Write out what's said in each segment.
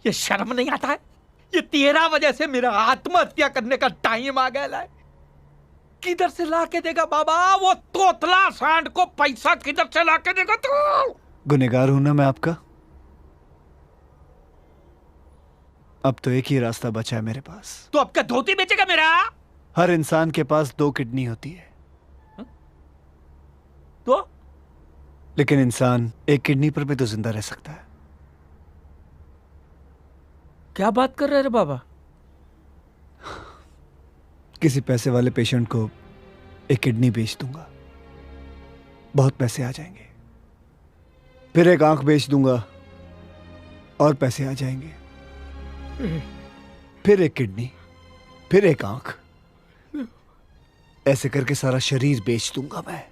ये शर्म नहीं आता है? ये तेरा वजह से मेरा आत्महत्या करने का टाइम आ गया है। किधर से ला के देगा बाबा वो तोतला सांड को पैसा? किधर से ला के देगा तू? गुनहगार हूं ना मैं आपका। अब तो एक ही रास्ता बचा है मेरे पास। तो अब क्या धोती बेचेगा मेरा? हर इंसान के पास 2 किडनी होती है। तो लेकिन इंसान एक किडनी पर भी तो जिंदा रह सकता है। क्या बात कर रहे रे बाबा? किसी पैसे वाले पेशेंट को एक किडनी बेच दूंगा, बहुत पैसे आ जाएंगे। फिर एक आंख बेच दूंगा और पैसे आ जाएंगे। फिर एक किडनी, फिर एक आंख, ऐसे करके सारा शरीर बेच दूंगा मैं।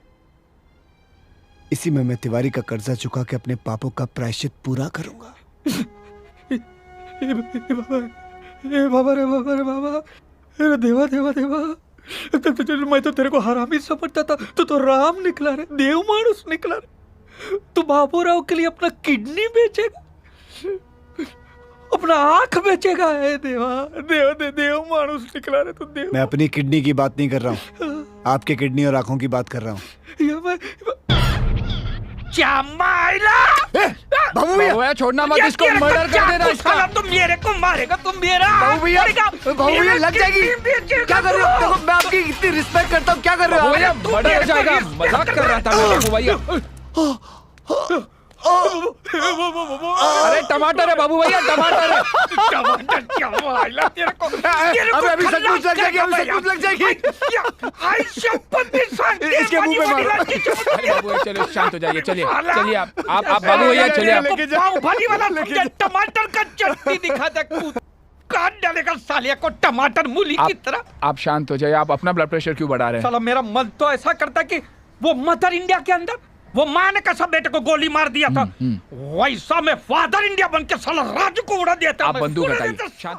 इसी में मैं तिवारी का कर्जा चुका के अपने पापों का प्रायश्चित पूरा करूंगा। बाबा रे बाबा रे बाबा, अरे देवा देवा देवा, मैं तो तेरे को हरामी समझता था, तो राम निकला रे, देव मानुस निकला रे। तू बाबूराव के लिए अपना किडनी बेचेगा, अपना आंख बेचेगा? है देवा, देव दे देव मानुस निकला रे तू। देव, मैं अपनी किडनी की बात नहीं कर रहा हूँ, आपके किडनी और आंखों की बात कर रहा हूँ। बाबू भैया छोड़ना मत इसको, मर्डर कर देना इसका। तुम मेरे को मारेगा, तुम मेरा बाबू भैया लग जाएगी। क्या कर रहे हो? देखो मैं आपकी इतनी रिस्पेक्ट करता हूँ, क्या कर रहे हो? भैया मर्डर हो जाएगा, मजाक कर रहा था मैं भैया। अरे टमाटर है बाबू भैया, टमाटर है। टमाटर क्या माइला तेरे को? अभी सचमुच लग जाएगी, अभी सचमुच लग जाएगी। इसके मुंह पे मारो। अरे बाबू भैया चलो शांत हो जाइए, चलिए चलिए आप बाबू भैया चलिए आप। पाव भाजी वाला टमाटर का चटनी दिखा दे, काट डालेगा सालिया को टमाटर मूली की तरह। आप शांत हो जाइए, आप अपना ब्लड प्रेशर क्यों बढ़ा रहे हैं? साला मेरा मन तो ऐसा करता कि वो मदर इंडिया के अंदर वो माँ ने कैसा बेटे को गोली मार दिया था, वैसा मैं फादर इंडिया बन के साला राज्य को उड़ा दिया था। आप बंदूक हटाइए, शांत